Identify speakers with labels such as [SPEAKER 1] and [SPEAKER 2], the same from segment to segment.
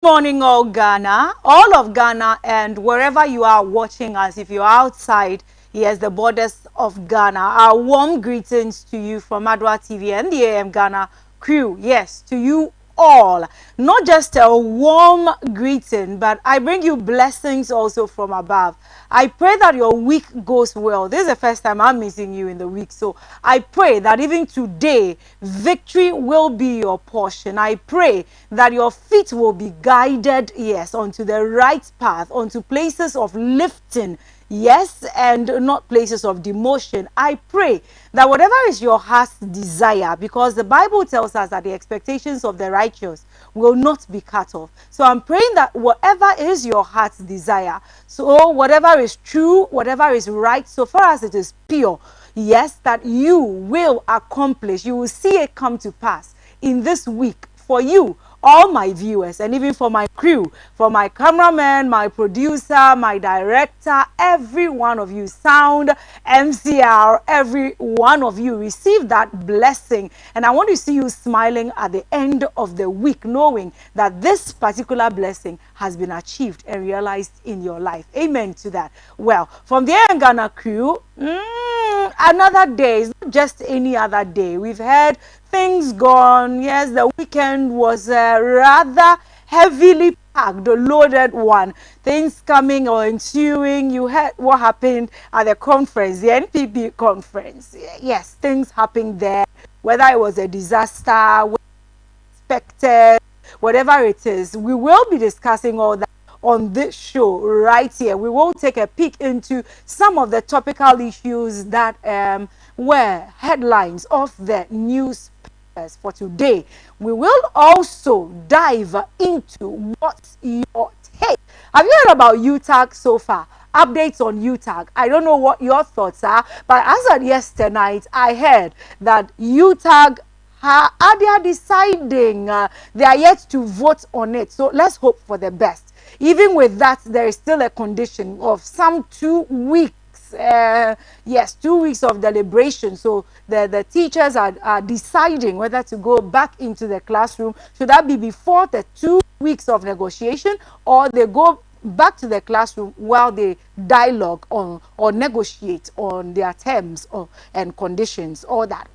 [SPEAKER 1] Morning, all Ghana, all of Ghana, and wherever you are watching us, if you're outside, yes, the borders of Ghana, our warm greetings to you from Adwa TV and the AM Ghana crew. Yes, to you all. Not just a warm greeting, but I bring you blessings also from above. I pray that your week goes well. This is the first time I'm meeting you in the week. So I pray that even today, victory will be your portion. I pray that your feet will be guided, yes, onto the right path, onto places of lifting, yes, and not places of demotion. I pray that whatever is your heart's desire, because the Bible tells us that the expectations of the righteous will not be cut off. So I'm praying that whatever is your heart's desire, so whatever is true, whatever is right, so far as it is pure, yes, that you will accomplish, you will see it come to pass in this week for you, all my viewers, and even for my crew, for my cameraman, my producer, my director, every one of you, sound, MCR, every one of you, receive that blessing. And I want to see you smiling at the end of the week, knowing that this particular blessing has been achieved and realized in your life. Amen to that. Well, from the Ghana crew, another day, it's not just any other day. We've had things gone. Yes, the weekend was rather heavily packed, the loaded one. Things coming or ensuing. You heard what happened at the conference, the NPP conference. Yes, things happened there. Whether it was a disaster, expected, whatever it is, we will be discussing all that on this show right here. We will take a peek into some of the topical issues that were headlines of the newspapers for today. We will also dive into what's your take. Have you heard about UTAG so far? Updates on UTAG. I don't know what your thoughts are, but as of yesterday night, I heard that UTAG they are deciding. They are yet to vote on it. So let's hope for the best. Even with that, there is still a condition of some 2 weeks. Yes, 2 weeks of deliberation. So the teachers are deciding whether to go back into the classroom. Should that be before the 2 weeks of negotiation, or they go back to the classroom while they dialogue on or negotiate on their terms and conditions, all that,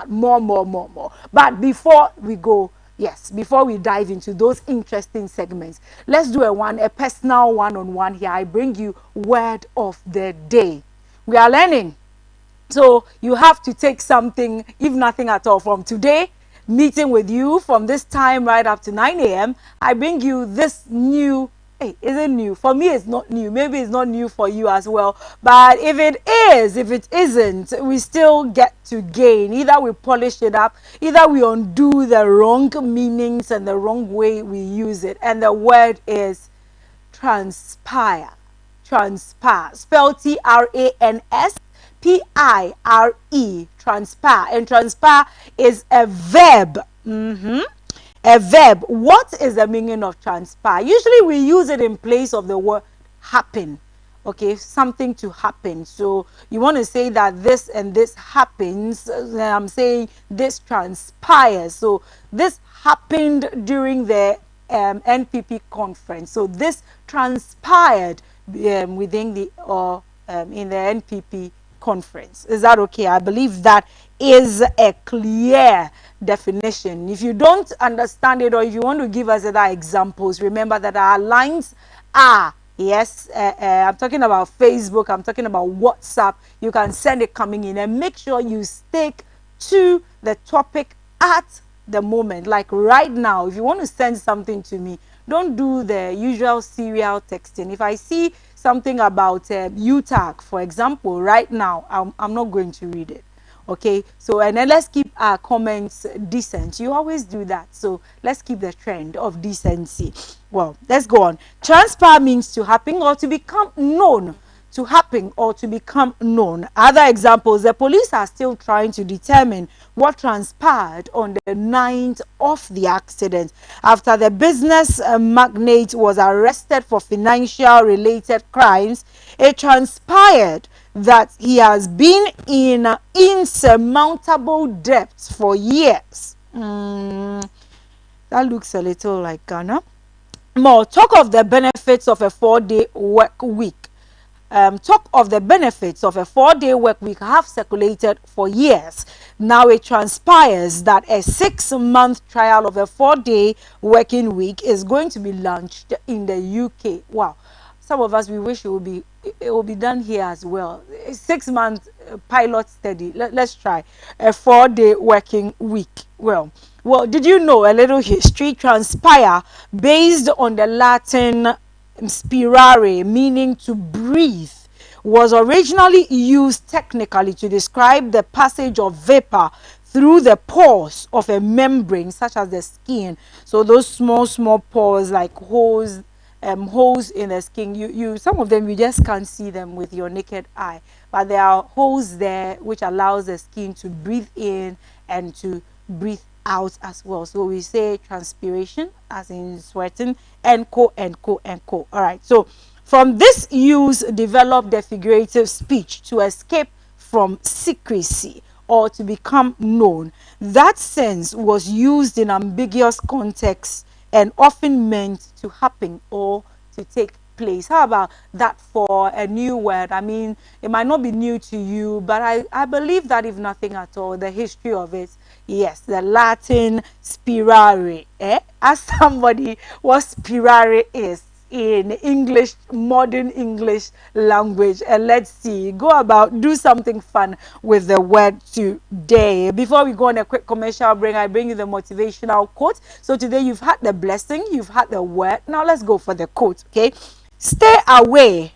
[SPEAKER 1] more. But before we go, yes, before we dive into those interesting segments, let's do a personal one-on-one here. I bring you word of the day. We are learning, so you have to take something, if nothing at all, from today meeting with you from this time right up to 9 a.m. I bring you this new. Hey, is it new? For me, it's not new. Maybe it's not new for you as well. But if it is, if it isn't, we still get to gain. Either we polish it up, either we undo the wrong meanings and the wrong way we use it. And the word is transpire. Transpire. Spell Transpire. Transpire. And transpire is a verb. A verb. What is the meaning of transpire? Usually we use it in place of the word happen. Okay, something to happen. So you want to say that this and this happens. I'm saying this transpires. So this happened during the NPP conference. So this transpired within the in the NPP conference. Is that okay? I believe that is a clear definition. If you don't understand it, or if you want to give us other examples, remember that our lines are, yes, I'm talking about Facebook, I'm talking about WhatsApp. You can send it coming in, and make sure you stick to the topic at the moment. Like right now, if you want to send something to me, don't do the usual serial texting. If I see something about UTAG, for example, right now, I'm not going to read it. Okay, so and then let's keep our comments decent. You always do that, so let's keep the trend of decency. Well, let's go on. Transpire means to happen or to become known. To happen or to become known. Other examples, the police are still trying to determine what transpired on the night of the accident after the business magnate was arrested for financial related crimes. It transpired that he has been in insurmountable debts for years. That looks a little like Ghana. more talk of the benefits of a 4-day work week. Talk of the benefits of a 4-day work week have circulated for years. Now it transpires that a 6-month trial of a 4-day working week is going to be launched in the UK. Wow. Some of us, we wish it will be done here as well. A 6-month pilot study. Let's try a 4-day working week. Well, did you know, a little history, transpire, based on the Latin spirare, meaning to breathe, was originally used technically to describe the passage of vapor through the pores of a membrane such as the skin. So those small pores, like holes in the skin, you some of them you just can't see them with your naked eye, but there are holes there which allows the skin to breathe in and to breathe out as well. So we say transpiration, as in sweating, and co. All right, so from this use developed the figurative speech to escape from secrecy or to become known. That sense was used in ambiguous contexts and often meant to happen or to take place. How about that for a new word? I mean, it might not be new to you, but I believe that if nothing at all, the history of it, yes, the Latin spirare. Ask somebody what spirare is in English, modern English language, and let's see. Go about, do something fun with the word today. Before we go on a quick commercial break, I bring you the motivational quote. So today you've had the blessing, you've had the word. Now let's go for the quote, okay? Stay away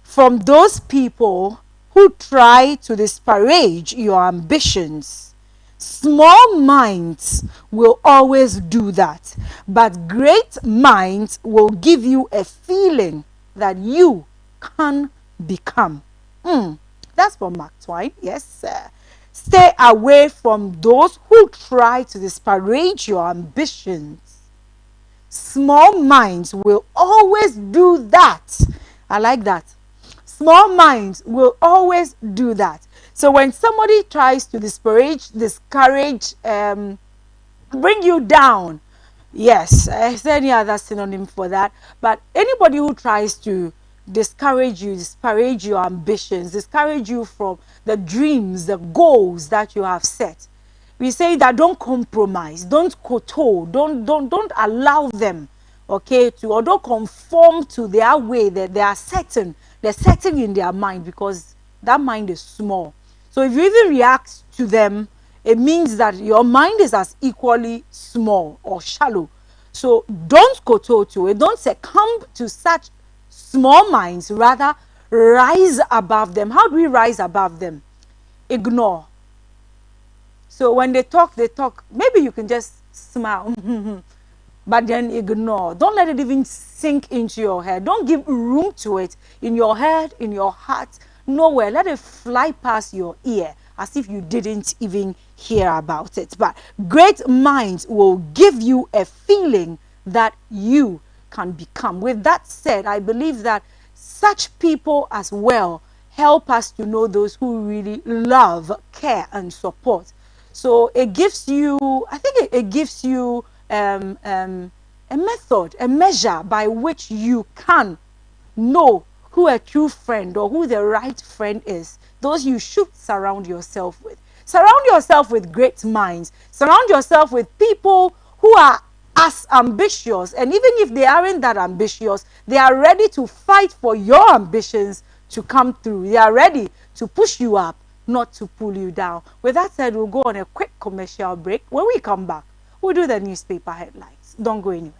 [SPEAKER 1] from those people who try to disparage your ambitions. Small minds will always do that, but great minds will give you a feeling that you can become. That's from Mark Twain. Yes, sir. Stay away from those who try to disparage your ambitions. Small minds will always do that. I like that. Small minds will always do that. So when somebody tries to discourage, bring you down, yes, is there any other synonym for that? But anybody who tries to discourage you, disparage your ambitions, discourage you from the dreams, the goals that you have set, we say that don't compromise, don't kowtow, don't allow them, okay, to, or don't conform to their way that they're setting in their mind, because that mind is small. So if you even react to them, it means that your mind is as equally small or shallow. So don't kowtow to it. Don't succumb to such small minds. Rather, rise above them. How do we rise above them? Ignore. So when they talk, maybe you can just smile. But then ignore. Don't let it even sink into your head. Don't give room to it in your head, in your heart. Nowhere. Let it fly past your ear as if you didn't even hear about it. But great minds will give you a feeling that you can become. With that said, I believe that such people as well help us to know those who really love, care, and support. So it gives you, I think it gives you a method, a measure by which you can know who a true friend or who the right friend is. Those you should surround yourself with. Surround yourself with great minds. Surround yourself with people who are as ambitious, and even if they aren't that ambitious, they are ready to fight for your ambitions to come through. They are ready to push you up, not to pull you down. With that said, we'll go on a quick commercial break. When we come back, we'll do the newspaper headlines. Don't go anywhere.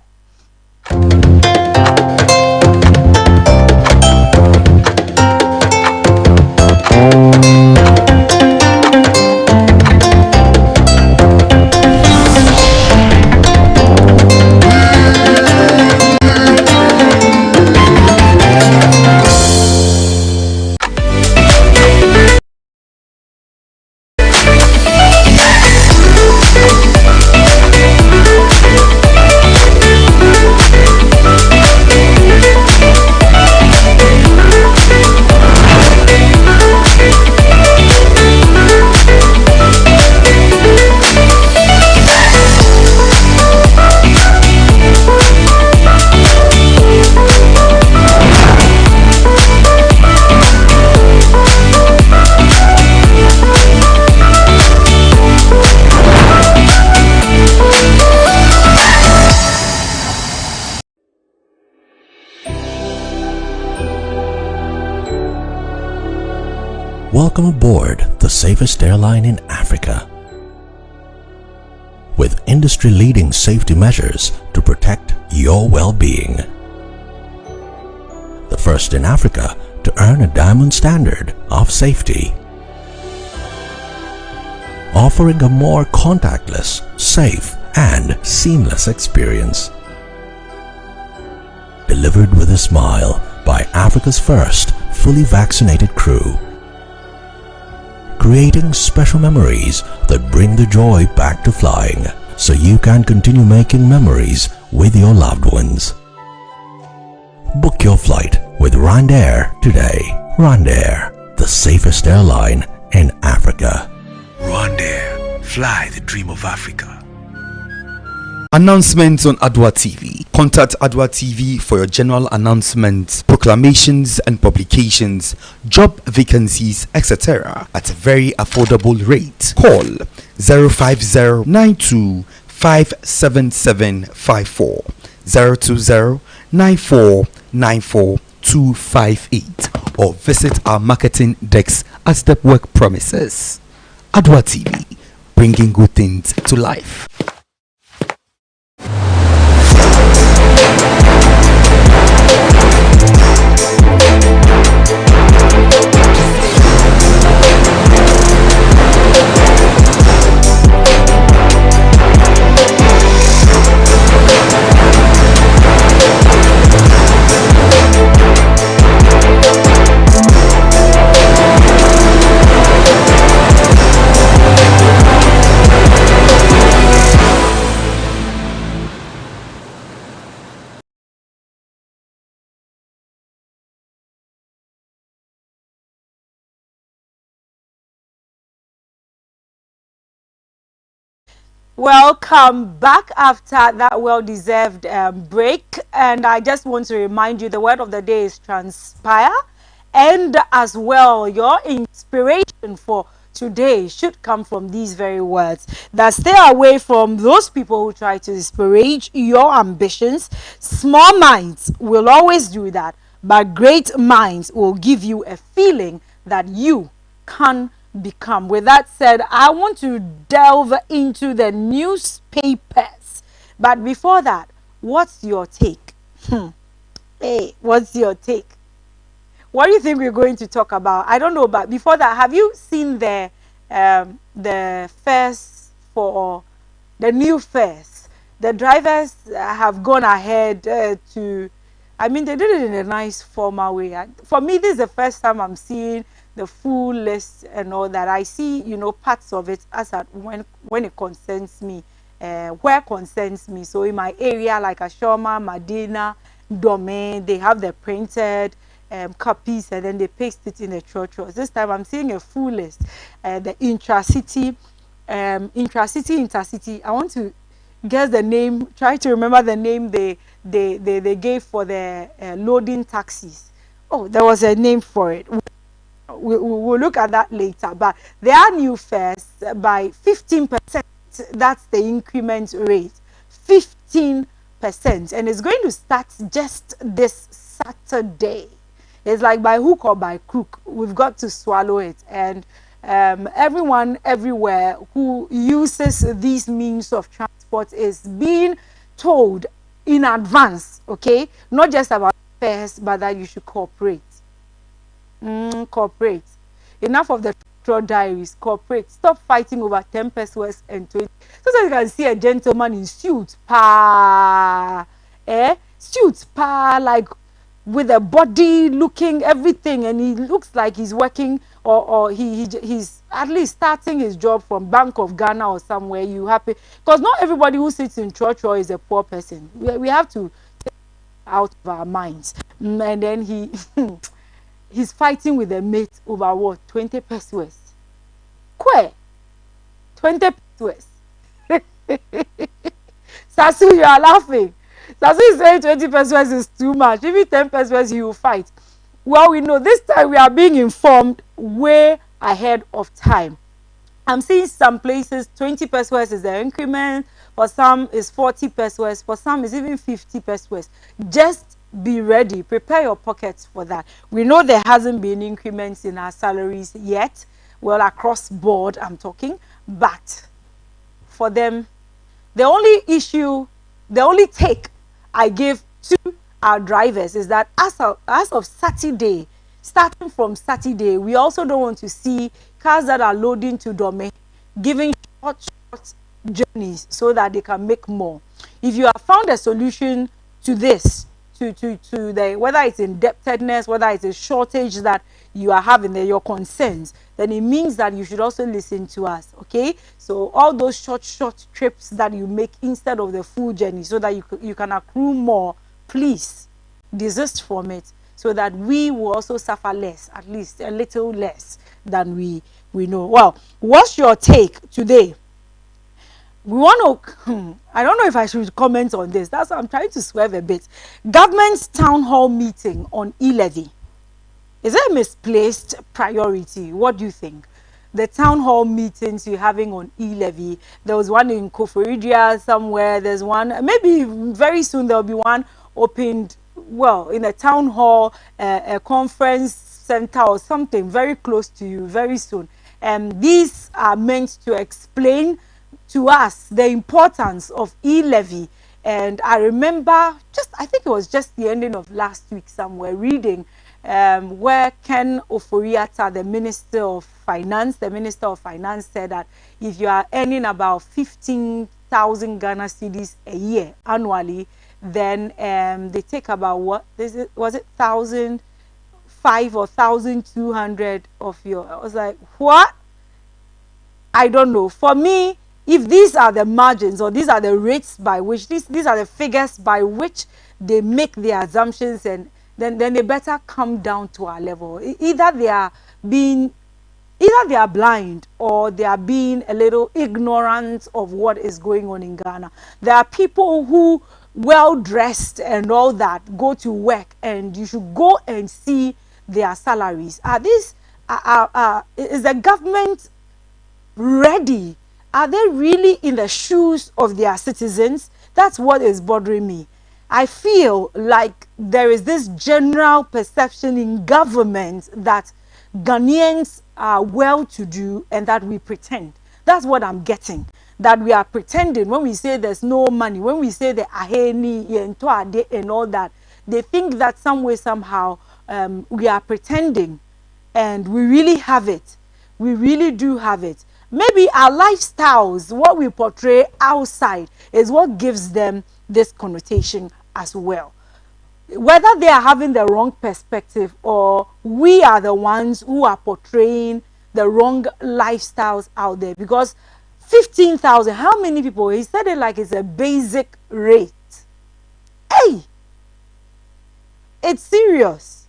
[SPEAKER 2] Welcome aboard the safest airline in Africa. With industry-leading safety measures to protect your well-being. The first in Africa to earn a diamond standard of safety. Offering a more contactless, safe, and seamless experience. Delivered with a smile by Africa's first fully vaccinated crew. Creating special memories that bring the joy back to flying, so you can continue making memories with your loved ones. Book your flight with Rwandair today. Rwandair, the safest airline in Africa.
[SPEAKER 3] Rwandair, fly the dream of Africa.
[SPEAKER 4] Announcements on Adwa TV. Contact Adwa TV for your general announcements, proclamations and publications, job vacancies, etc. at a very affordable rate. Call 050-92-57754, 020-9494-258, or visit our marketing desk at Stepwork premises. Adwa TV, bringing good things to life.
[SPEAKER 1] Welcome back after that well-deserved break, and I just want to remind you the word of the day is transpire, and as well your inspiration for today should come from these very words, that stay away from those people who try to disparage your ambitions. Small minds will always do that, but great minds will give you a feeling that you can become. With that said, I want to delve into the newspapers, but before that, what's your take? Hey, what's your take? What do you think we're going to talk about? I don't know, but before that, have you seen the fares for the new fares? The drivers have gone ahead to, I mean, they did it in a nice formal way. For me, this is the first time I'm seeing the full list and all that. I see, you know, parts of it as at when it concerns me, where concerns me. So in my area, like Ashoma, Medina, Domain, they have the printed copies, and then they paste it in the church. This time I'm seeing a full list. The intercity. I want to guess the name. Try to remember the name they gave for the loading taxis. Oh, there was a name for it. We'll look at that later, but there are new fares by 15%. That's the increment rate, 15%, and it's going to start just this Saturday. It's like by hook or by crook, we've got to swallow it. And everyone everywhere who uses these means of transport is being told in advance, okay, not just about fares, but that you should cooperate. Cooperate. Enough of the diaries. Cooperate. Stop fighting over 10 pesos and 20. Sometimes you can see a gentleman in suit, suit, like with a body looking everything, and he looks like he's working, or he's at least starting his job from Bank of Ghana or somewhere. You happy? Because not everybody who sits in church or is a poor person. We have to take it out of our minds. And then he's fighting with a mate over what? 20 pesos. Kwe? 20 pesos. Sasu, you are laughing. Sasu is saying 20 pesos is too much. Even 10 pesos, you will fight. Well, we know this time we are being informed way ahead of time. I'm seeing some places 20 pesos is the increment, for some is 40 pesos, for some is even 50 pesos. Just be ready. Prepare your pockets for that. We know there hasn't been increments in our salaries yet. Well, across board, I'm talking. But for them, the only take I give to our drivers is that as of Saturday, starting from Saturday, we also don't want to see cars that are loading to Dome giving short journeys so that they can make more. If you have found a solution to this, to the, whether it's indebtedness, whether it's a shortage that you are having, your concerns, then it means that you should also listen to us. Okay, so all those short trips that you make instead of the full journey so that you can accrue more, please desist from it, so that we will also suffer less, at least a little less than we know. Well, what's your take today? We want to, I don't know if I should comment on this. That's why I'm trying to swerve a bit. Government's town hall meeting on e-levy. Is it a misplaced priority? What do you think? The town hall meetings you're having on e-levy. There was one in Koforidua somewhere. There's one, maybe very soon there'll be one opened, well, in a town hall, a conference center or something very close to you very soon. And these are meant to explain to us the importance of e-levy. And I remember I think it was just the ending of last week somewhere, reading where Ken Ofori-Atta, the Minister of Finance said that if you are earning about 15,000 Ghana cedis a year annually, then they take about was it 1,005 or 1,200 of your. I was like, what? I don't know. For me, if these are the margins or these are the rates by which these are the figures by which they make their assumptions, and then they better come down to our level. Either they are blind or they are being a little ignorant of what is going on in Ghana. There are people who, well dressed and all that, go to work, and you should go and see their salaries. Is the government ready? Are they really in the shoes of their citizens? That's what is bothering me. I feel like there is this general perception in government that Ghanaians are well-to-do and that we pretend. That's what I'm getting. That we are pretending when we say there's no money, when we say the aheni and all that. They think that some way, somehow, we are pretending, and we really have it. We really do have it. Maybe our lifestyles, what we portray outside, is what gives them this connotation as well. Whether they are having the wrong perspective or we are the ones who are portraying the wrong lifestyles out there. Because 15,000, how many people? He said it like it's a basic rate. Hey! It's serious.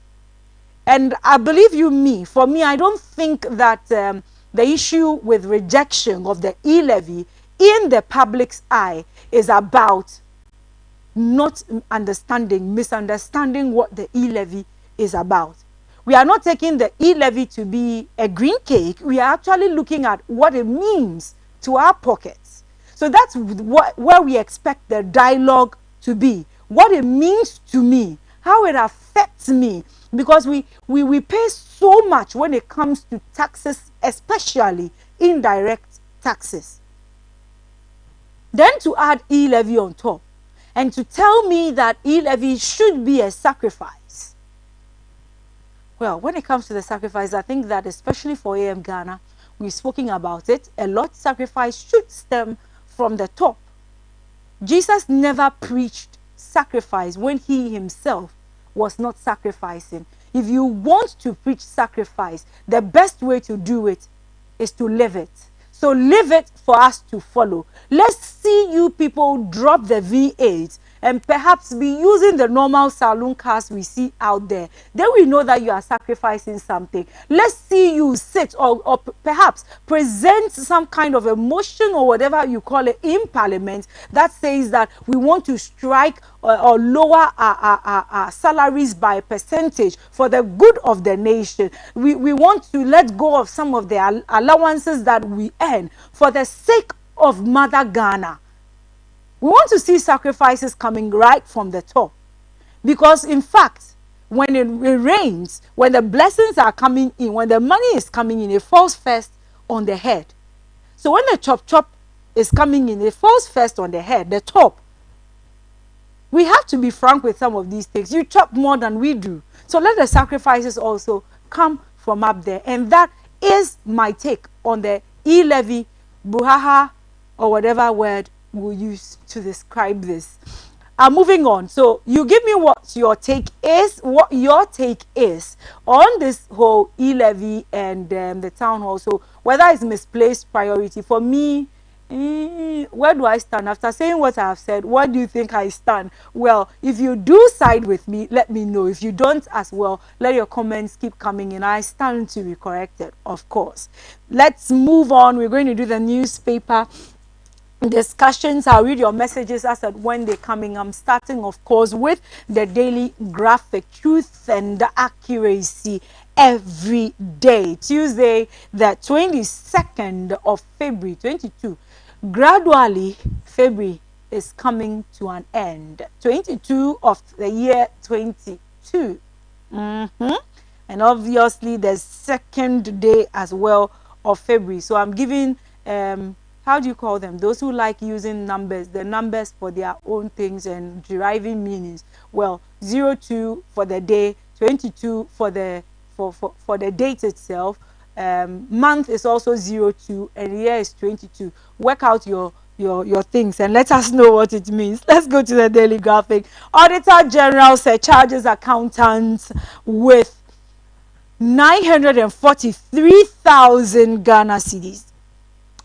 [SPEAKER 1] And I believe for me, I don't think that the issue with rejection of the e-levy in the public's eye is about not misunderstanding what the e-levy is about. We are not taking the e-levy to be a green cake. We are actually looking at what it means to our pockets. So that's where we expect the dialogue to be. What it means to me, how it affects me. Because we pay so much when it comes to taxes, especially indirect taxes. Then to add e-levy on top, and to tell me that e-levy should be a sacrifice. Well, when it comes to the sacrifice, I think that especially for AM Ghana, we've spoken about it, a lot sacrifice should stem from the top. Jesus never preached sacrifice when he himself was not sacrificing. If you want to preach sacrifice, the best way to do it is to live it. So live it for us to follow. Let's see you people drop the V8 and perhaps be using the normal saloon cars we see out there. Then we know that you are sacrificing something. Let's see you sit or perhaps present some kind of a motion or whatever you call it in Parliament that says that we want to strike or lower our salaries by a percentage for the good of the nation. We want to let go of some of the allowances that we earn for the sake of Mother Ghana. We want to see sacrifices coming right from the top. Because in fact, when it rains, when the blessings are coming in, when the money is coming in, it falls first on the head. So when the chop is coming in, it falls first on the head, the top. We have to be frank with some of these things. You chop more than we do. So let the sacrifices also come from up there. And that is my take on the e-levy, buhaha, or whatever word we'll use to describe this. Moving on. So you give me what your take is on this whole e-levy and the town hall. So whether it's misplaced priority for me, where do I stand? After saying what I have said, where do you think I stand? Well, if you do side with me, let me know. If you don't as well, let your comments keep coming in. I stand to be corrected, of course. Let's move on. We're going to do the newspaper discussions. I'll read your messages as and when they're coming. I'm starting, of course, with the Daily Graphic, truth and accuracy every day. Tuesday, the 22nd of February 22. Gradually, February is coming to an end. 22 of the year 22. And obviously the second day as well of February. So I'm giving how do you call them? Those who like using numbers, the numbers for their own things and deriving meanings. Well, 02 for the day, 22 for the date itself. Month is also 02 and year is 22. Work out your things and let us know what it means. Let's go to the Daily Graphic. Auditor General charges accountants with 943,000 Ghana cedis.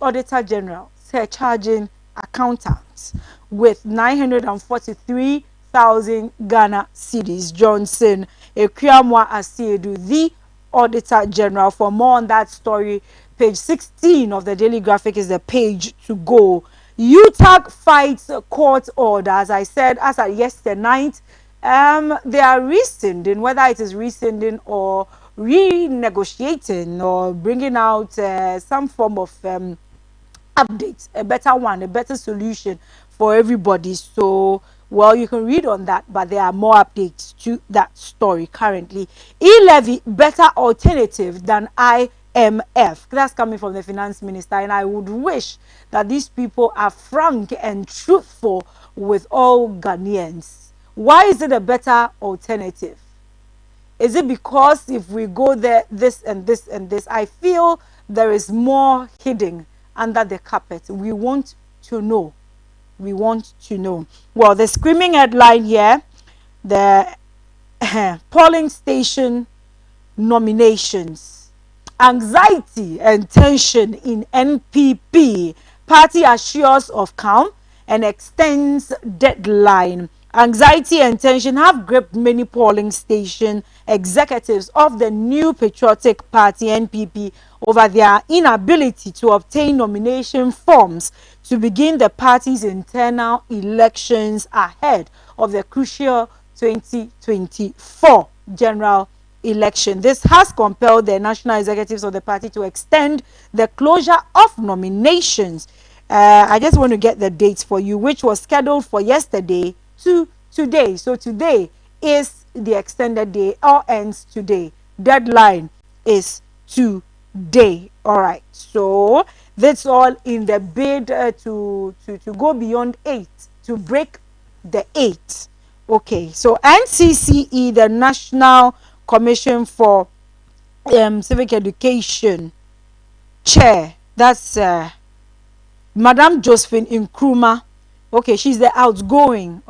[SPEAKER 1] Auditor General charging accountants with 943,000 Ghana cedis. Johnson Ekwamwa Asiedu, the Auditor General. For more on that story, page 16 of the Daily Graphic is the page to go. UTAG fights court order. As I said, as at yesterday night, they are rescinding, whether it is rescinding or renegotiating or bringing out some form of update, a better one, a better solution for everybody. So, well, you can read on that, but there are more updates to that story currently. E-levy, better alternative than IMF. That's coming from the finance minister, and I would wish that these people are frank and truthful with all Ghanaians. Why is it a better alternative? Is it because if we go there, this and this and this? I feel there is more hidden under the carpet. We want to know. We want to know. Well, the screaming headline here, the polling station nominations. Anxiety and tension in NPP. Party assures of calm and extends deadline. Anxiety and tension have gripped many polling station executives of the New Patriotic Party (NPP) over their inability to obtain nomination forms to begin the party's internal elections ahead of the crucial 2024 general election. This has compelled the national executives of the party to extend the closure of nominations. I just want to get the dates for you, which was scheduled for yesterday to today. So today is the extended day, or ends today. Deadline is today. All right. So that's all in the bid to go beyond 8, to break the 8. Okay. So NCCE, the National Commission for Civic Education chair, that's Madam Josephine Nkrumah. Okay, she's the outgoing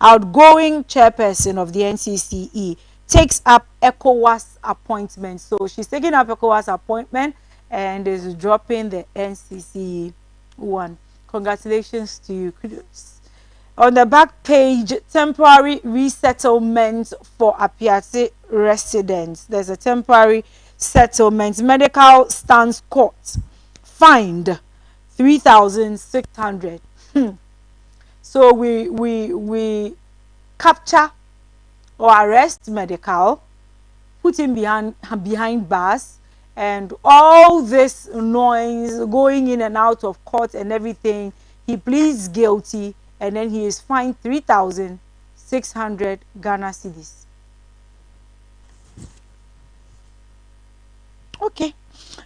[SPEAKER 1] chairperson of the NCCE, takes up ECOWAS appointment. So she's taking up ECOWAS appointment and is dropping the NCCE one. Congratulations to you. Kudos. On the back page, temporary resettlement for Apiate residents. There's a temporary settlement. Medical stands court. Fined 3,600. So we capture or arrest Medical, put him behind bars, and all this noise going in and out of court and everything. He pleads guilty, and then he is fined 3,600. 600 Ghana cedis. Okay.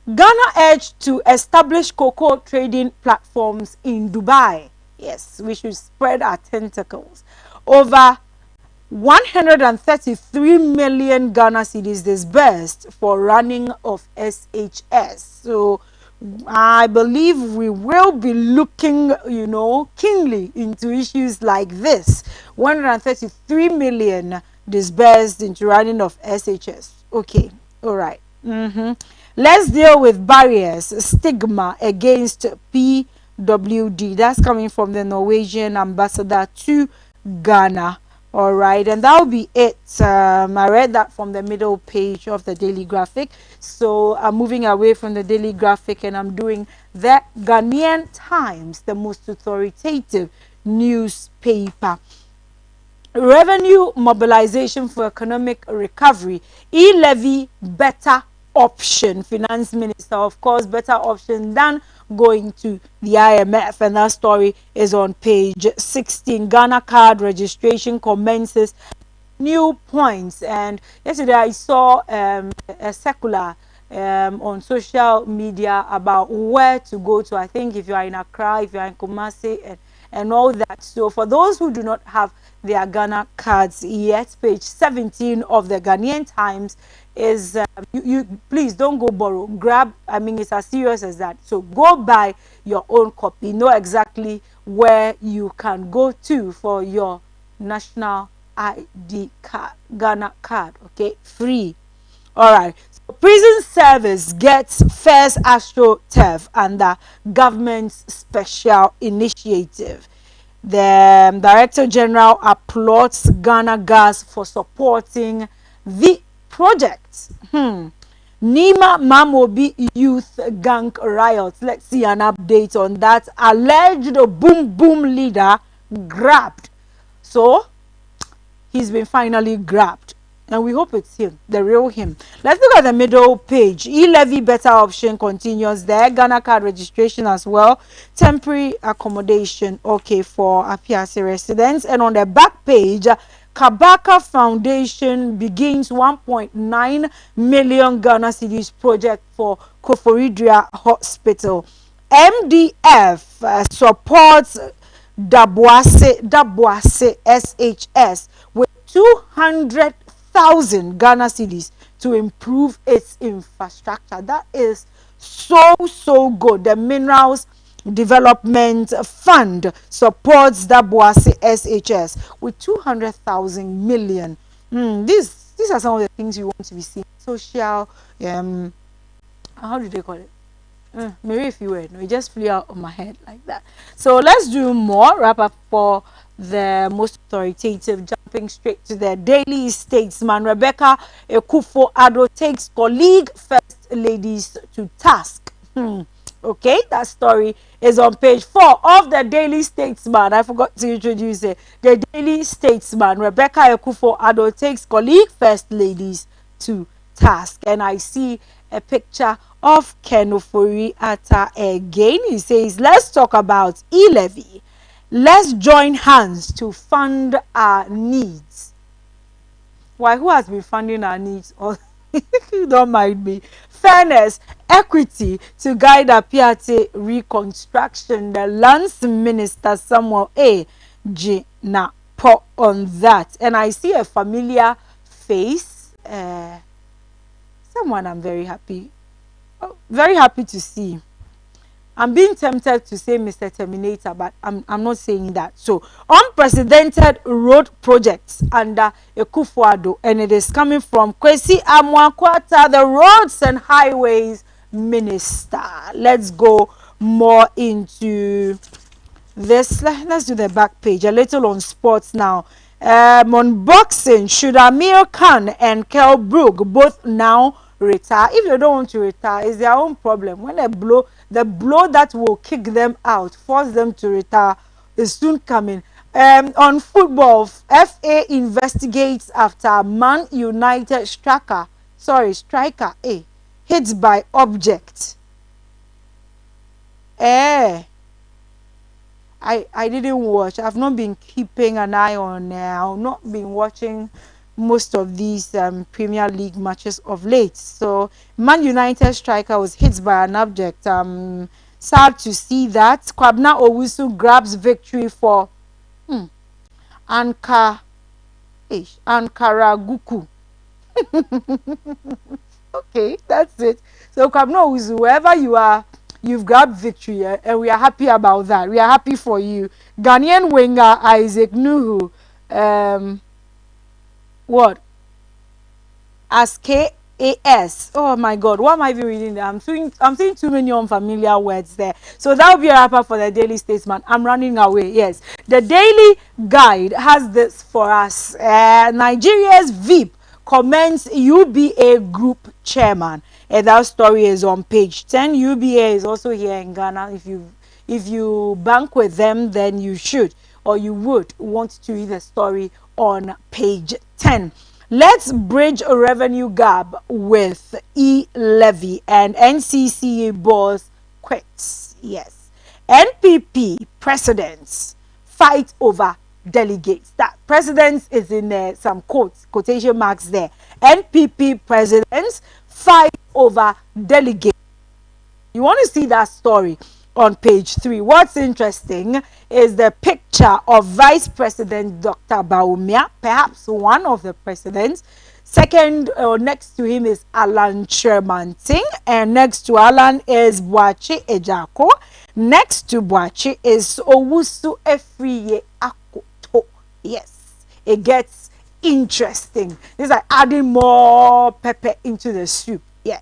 [SPEAKER 1] Ghana urged to establish cocoa trading platforms in Dubai. Yes, we should spread our tentacles. Over 133 million Ghana cedis disbursed for running of SHS. So I believe we will be looking, keenly into issues like this. 133 million disbursed into running of SHS. Okay, all right. Let's deal with barriers, stigma against PWD. That's coming from the Norwegian ambassador to Ghana. All right, and that will be it. I read that from the middle page of the Daily Graphic. So I'm moving away from the Daily Graphic and I'm doing the Ghanaian Times, the most authoritative newspaper. Revenue mobilization for economic recovery. E-levy better option. Finance Minister, of course, better option than going to the IMF, and that story is on page 16. Ghana card registration commences. New points. And yesterday I saw a circular on social media about where to go to. I think if you are in Accra, if you are in Kumasi, and all that. So for those who do not have their Ghana cards yet, page 17 of the Ghanaian Times is you please don't go borrow, grab. I mean, it's as serious as that. So go buy your own copy. Know exactly where you can go to for your national ID card, Ghana card. Okay, free. All right. So prison service gets first AstroTurf under government's special initiative. The Director General applauds Ghana Gas for supporting the project. Nima Mamobi youth gang riots. Let's see an update on that. Alleged boom boom leader grabbed. So he's been finally grabbed. And we hope it's him, the real him. Let's look at the middle page. E-levy better option continues there. Ghana card registration as well. Temporary accommodation, okay, for Apiase residents. And on the back page, Kabaka Foundation begins 1.9 million Ghana cedis project for Koforidua Hospital. MDF supports Dabuase SHS with 200,000 Ghana cedis to improve its infrastructure. That is so good. The Minerals Development Fund supports Dabuase SHS with 200,000 million. These are some of the things you want to be seeing. Social, how do they call it? Maybe if you were, no, it just flew out of my head like that. So let's do more wrap up for the most authoritative, jumping straight to the Daily Statesman. Rebecca Akufo-Addo takes colleague first ladies to task. Okay, that story is on page 4 of the Daily Statesman. I forgot to introduce it. The Daily Statesman. Rebecca Akufo-Addo takes colleague first ladies to task, and I see a picture of Ken Ofori-Atta again. He says, let's talk about e-levy. Let's join hands to fund our needs. Why, who has been funding our needs? Oh, don't mind me. Fairness, equity to guide Apiate reconstruction. The Lands Minister Samuel A. Jinapor on that. And I see a familiar face. Someone I'm very happy to see. I'm being tempted to say Mr. Terminator, but I'm not saying that. So, unprecedented road projects under Akufo-Addo, and it is coming from Kwesi Amwakwata, the Roads and Highways Minister. Let's go more into this. Let's do the back page. A little on sports now. On boxing, should Amir Khan and Kell Brook both now retire? If they don't want to retire, it's their own problem. When the blow that will kick them out, force them to retire, is soon coming. On football, FA investigates after Man United striker hit by object. I didn't watch. I've not been keeping an eye on. I've not been watching most of these Premier League matches of late. So Man United striker was hit by an object. Sad to see that. Kwabena Owusu grabs victory for Ankara Guku. Okay, that's it. So Kwabena Owusu, wherever you are, you've grabbed victory, and we are happy about that. We are happy for you. Ghanaian winger Isaac Nuhu, what? As KAS. Oh my God, what am I even reading there? I'm seeing too many unfamiliar words there. So that will be a wrap for the Daily Statesman. I'm running away. Yes, the Daily Guide has this for us. Nigeria's VIP commends UBA Group chairman. And that story is on page 10. UBA is also here in Ghana. If you bank with them, then you should, or you would want to read the story on page 10. Let's bridge a revenue gap with e-levy, and NCCA boss quits. Yes. NPP presidents fight over delegates. That presidents is in some quotation marks there. NPP presidents fight over delegates. You want to see that story on page 3. What's interesting is the picture of Vice President Dr. Bawumia, perhaps one of the presidents. Second, next to him is Alan Shermanting, and next to Alan is Boachi Ejako. Next to Boachi is Owusu Efriye Akoto. Yes, it gets interesting. It's like adding more pepper into the soup. Yeah.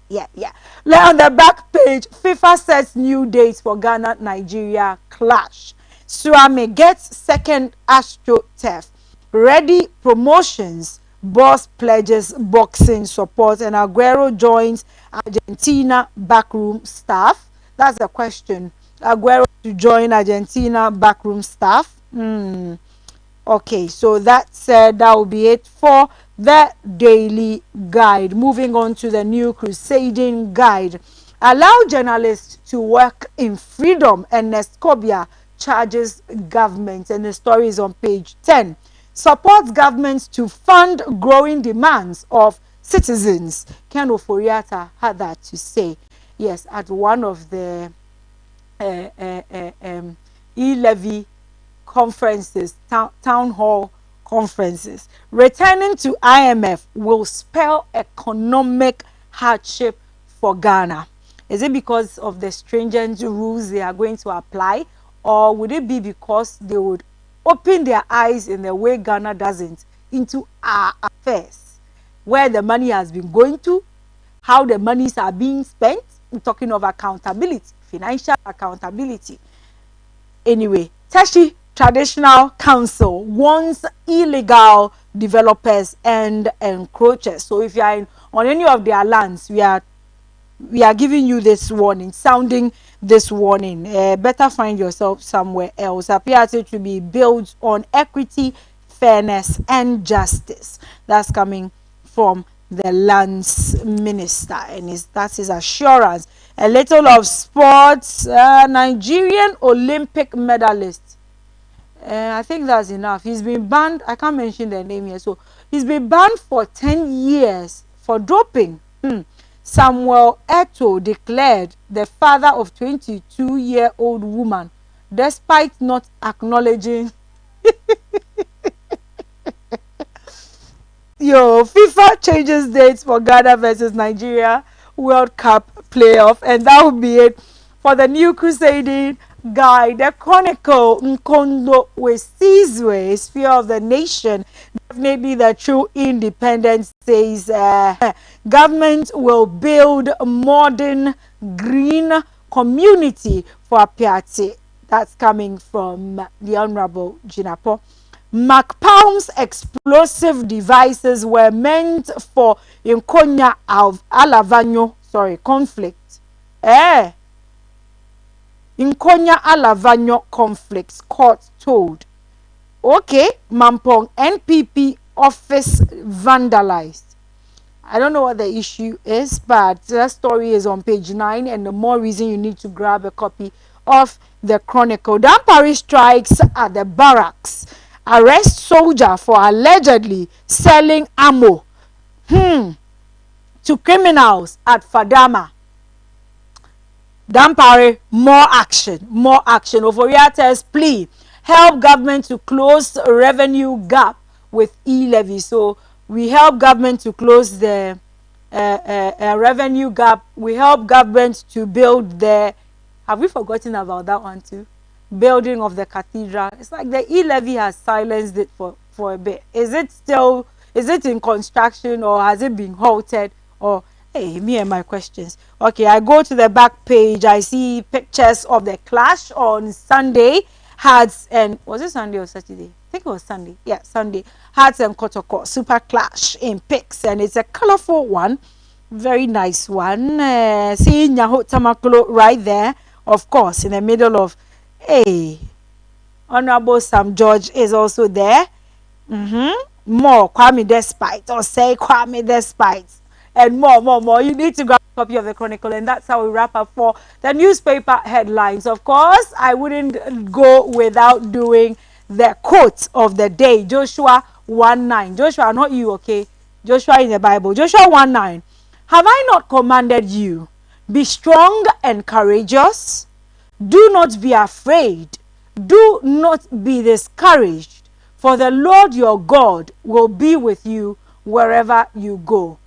[SPEAKER 1] On the back page, FIFA sets new dates for Ghana-Nigeria clash. Suame gets second AstroTurf. Ready promotions. Boss pledges boxing support, and Aguero joins Argentina backroom staff. That's the question. Aguero to join Argentina backroom staff. Okay, so that will be it for the Daily Guide. Moving on to the New Crusading Guide. Allow journalists to work in freedom, and Nescobia charges government, and the story is on page 10. Supports governments to fund growing demands of citizens. Ken Oforiata had that to say, yes, at one of the e-levy conferences, town hall conferences. Returning to IMF will spell economic hardship for Ghana. Is it because of the stringent rules they are going to apply, or would it be because they would open their eyes in the way Ghana doesn't into our affairs, where the money has been going to, how the monies are being spent? I'm talking of accountability, financial accountability. Anyway, Teshi Traditional Council warns illegal developers and encroachers. So if you are on any of their lands, we are giving you this warning, sounding this warning. Better find yourself somewhere else. Appear to be built on equity, fairness, and justice. That's coming from the lands minister, and that is assurance. A little of sports. Nigerian Olympic medalist. I think that's enough. He's been banned. I can't mention the name here. So he's been banned for 10 years for doping. Samuel Eto'o declared the father of 22-year-old woman, despite not acknowledging. FIFA changes dates for Ghana versus Nigeria World Cup playoff, and that will be it for the New Crusading Guide. The Chronicle Nkondo Wesizwe, Sphere of the Nation. Definitely the true independence says government will build a modern green community for Apiati. That's coming from the Honorable Jinapo. MacPalm's explosive devices were meant for Nkonya Alavanyo conflict. Nkonya Alavanyo conflicts, court told. Okay, Mampong NPP office vandalized. I don't know what the issue is, but that story is on page 9, and the more reason you need to grab a copy of the Chronicle. Dampari strikes at the barracks. Arrest soldier for allegedly selling ammo to criminals at Fadama. Dampari, more action, more action. Oforiatta's plea, help government to close revenue gap with e-levy. So we help government to close the revenue gap. We help government to build the, have we forgotten about that one too? Building of the cathedral. It's like the e-levy has silenced it for a bit. Is it in construction, or has it been halted? Or hey, me and my questions. Okay, I go to the back page. I see pictures of the clash on Sunday. Hearts and, was it Sunday or Saturday? I think it was Sunday. Yeah, Sunday. Hearts and Kotoko super clash in pics, and it's a colorful one, very nice one. Seeing Nyaho Tamaklo right there, of course, in the middle of, hey, Honorable Sam George is also there. More Kwame Despite, or say Kwame Despite, and more. You need to grab a copy of the Chronicle, and that's how we wrap up for the newspaper headlines. Of course, I wouldn't go without doing the quote of the day. Joshua 1:9. Joshua, not you, okay? Joshua in the Bible. Joshua 1:9. Have I not commanded you? Be strong and courageous. Do not be afraid. Do not be discouraged, for the Lord your God will be with you wherever you go.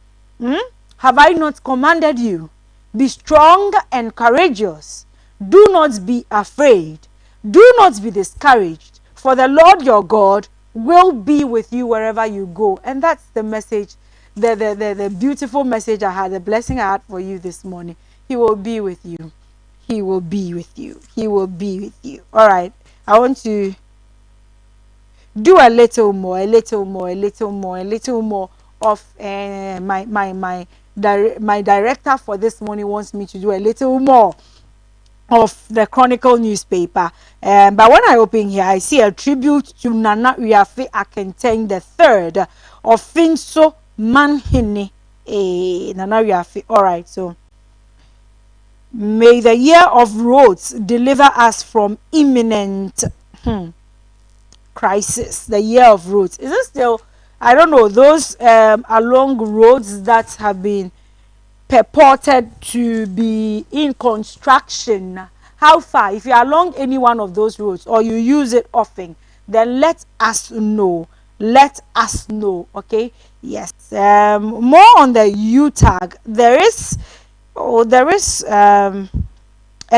[SPEAKER 1] Have I not commanded you? Be strong and courageous. Do not be afraid. Do not be discouraged, for the Lord your God will be with you wherever you go. And that's the message, the beautiful message I had, the blessing I had for you this morning. He will be with you. He will be with you. He will be with you. All right. I want to do a little more of my director for this morning wants me to do a little more of the Chronicle newspaper. But when I open here, I see a tribute to Nana Wiafe Akenteng III of Finso Manhini. Nana Wiafe. All right, so may the year of roads deliver us from imminent crisis. The year of roads. Is it still, I don't know, those along roads that have been purported to be in construction? How far? If you're along any one of those roads or you use it often, then let us know. Let us know. Okay. Yes. More on the UTAG. There is a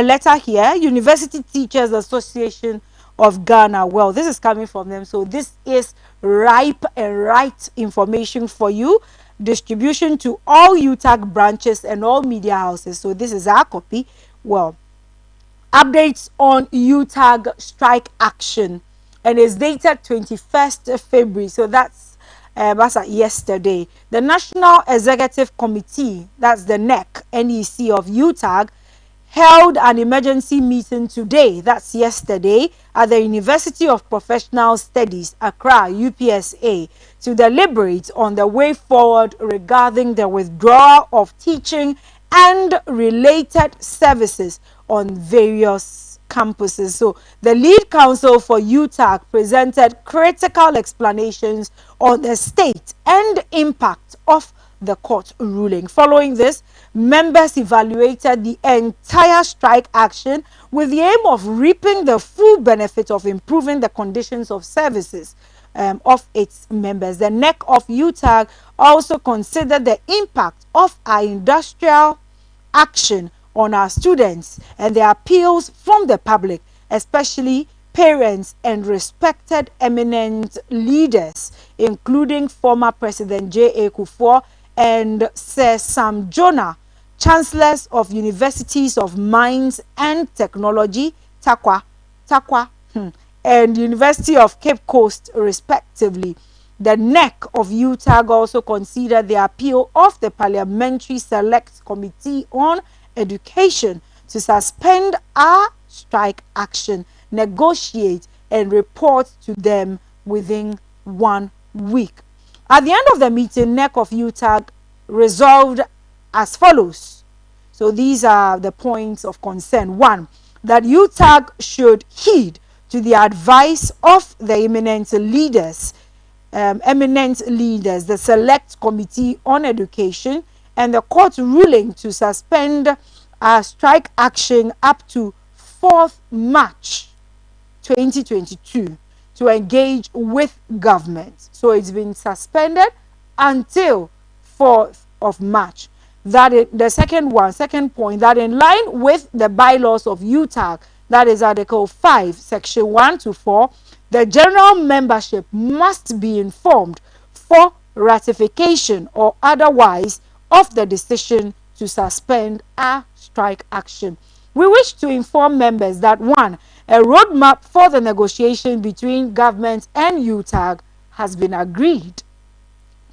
[SPEAKER 1] letter here. University Teachers Association of Ghana. Well, this is coming from them, so this is ripe and right information for you. Distribution to all UTAG branches and all media houses. So this is our copy. Well, updates on UTAG strike action, and it's dated 21st February. So that's yesterday. The National Executive Committee, that's the NEC of UTAG, held an emergency meeting today, that's yesterday, at the University of Professional Studies, Accra, UPSA, to deliberate on the way forward regarding the withdrawal of teaching and related services on various campuses. So the lead counsel for UTAG presented critical explanations on the state and impact of the court ruling. Following this, members evaluated the entire strike action with the aim of reaping the full benefit of improving the conditions of services of its members. The NEC of UTAG also considered the impact of our industrial action on our students and the appeals from the public, especially parents and respected eminent leaders, including former President J.A. Kufuor and Sir Sam Jonah, chancellors of Universities of Mines and Technology, Takwa, and University of Cape Coast, respectively. The NEC of UTAG also considered the appeal of the Parliamentary Select Committee on Education to suspend our strike action, negotiate, and report to them within 1 week. At the end of the meeting, NEC of UTAG resolved as follows. So these are the points of concern. 1. that UTAG should heed to the advice of the eminent leaders, the Select Committee on Education, and the court ruling to suspend strike action up to 4th March 2022 to engage with government. So it's been suspended until 4th of March. That is the second point, that in line with the bylaws of UTAG, that is Article 5, Section 1 to 4, the general membership must be informed for ratification or otherwise of the decision to suspend a strike action. We wish to inform members that 1. A roadmap for the negotiation between government and UTAG has been agreed.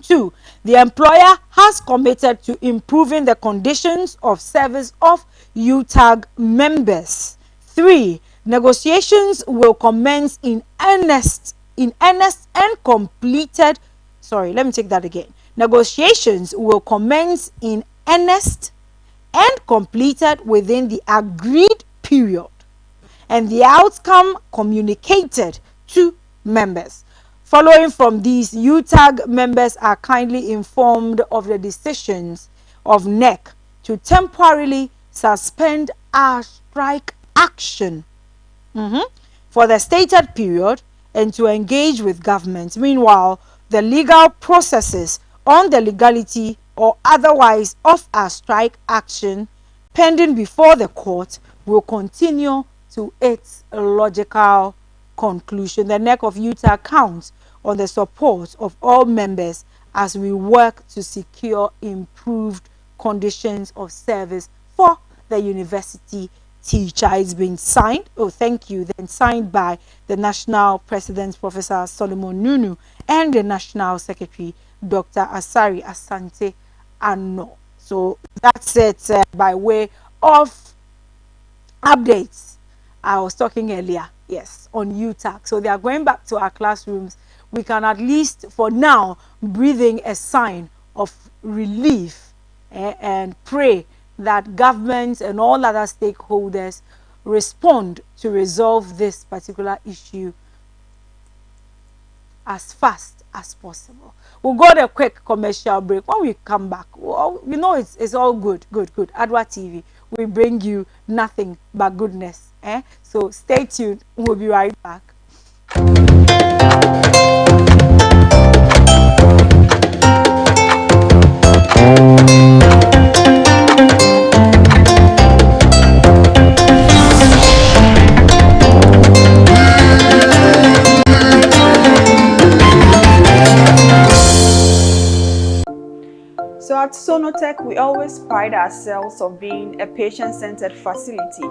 [SPEAKER 1] 2. The employer has committed to improving the conditions of service of UTAG members. 3. Negotiations will commence in earnest and completed. Sorry, let me take that again. Negotiations will commence in earnest and completed within the agreed period, and the outcome communicated to members. Following from these, UTAG members are kindly informed of the decisions of NEC to temporarily suspend our strike action for the stated period and to engage with government. Meanwhile, the legal processes on the legality or otherwise of our strike action pending before the court will continue to its logical conclusion. The NEC of UTAG counts on the support of all members as we work to secure improved conditions of service for the university teacher. It's been signed, then signed by the National President, Professor Solomon Nunu, and the National Secretary, Dr. Asari Asante Ano. So that's it by way of updates. I was talking earlier, yes, on UTAG. So they are going back to our classrooms. We can at least, for now, breathing a sign of relief and pray that government and all other stakeholders respond to resolve this particular issue as fast as possible. We'll go to a quick commercial break. When we come back, well, you know it's all good. Adwa TV, we bring you nothing but goodness. So stay tuned. We'll be right back.
[SPEAKER 5] So at Sonotech, we always pride ourselves of being a patient-centered facility.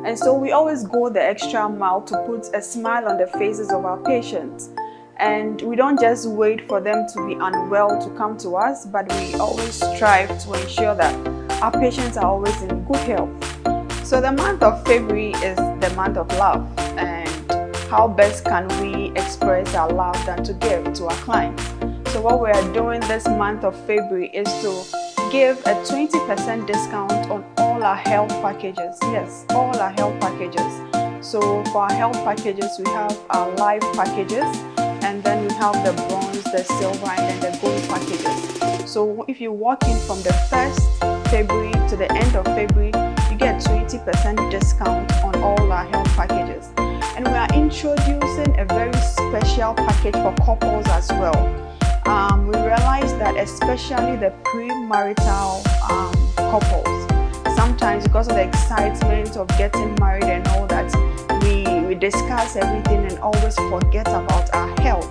[SPEAKER 5] And so we always go the extra mile to put a smile on the faces of our patients. And we don't just wait for them to be unwell to come to us, but we always strive to ensure that our patients are always in good health. So the month of February is the month of love. And how best can we express our love than to give to our clients? So what we are doing this month of February is to give a 20% discount on all our health packages. Yes, all our health packages. So for our health packages, we have our life packages, and then we have the bronze, the silver, and then the gold packages. So if you walk in from the 1st February to the end of February, you get 20% discount on all our health packages. And we are introducing a very special package for couples as well. We realize that especially the premarital couples, sometimes because of the excitement of getting married and all that, we discuss everything and always forget about our health.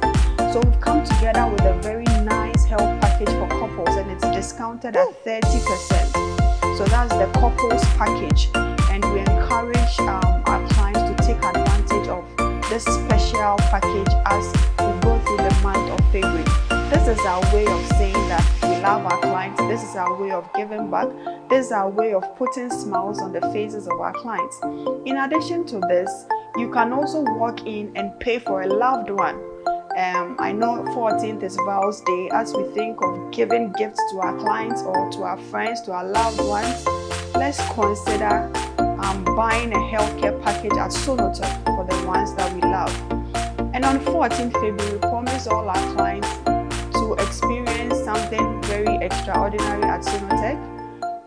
[SPEAKER 5] So we've come together with a very nice health package for couples, and it's discounted at 30%. So that's the couples package, and we encourage our clients to take advantage of this special package as we go through the month of February. This is our way of saying that we love our clients. This is our way of giving back. This is our way of putting smiles on the faces of our clients. In addition to this, you can also walk in and pay for a loved one. I know 14th is Vows Day. As we think of giving gifts to our clients or to our friends, to our loved ones, let's consider buying a healthcare package at Sonotech for the ones that we love. And on 14th February, we promise all our clients to experience something very extraordinary at Sonotech.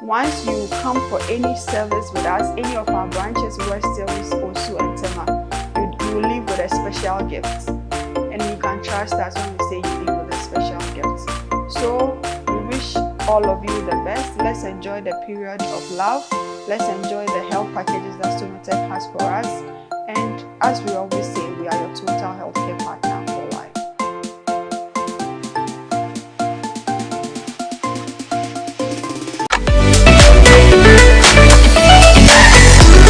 [SPEAKER 5] Once you come for any service with us, any of our branches, West Hills, Osu and Tema, you will leave with a special gift. And you can trust us when we say you leave with a special gift. So we wish all of you the best. Let's enjoy the period of love. Let's enjoy the health packages that Sonotech has for us. And as we always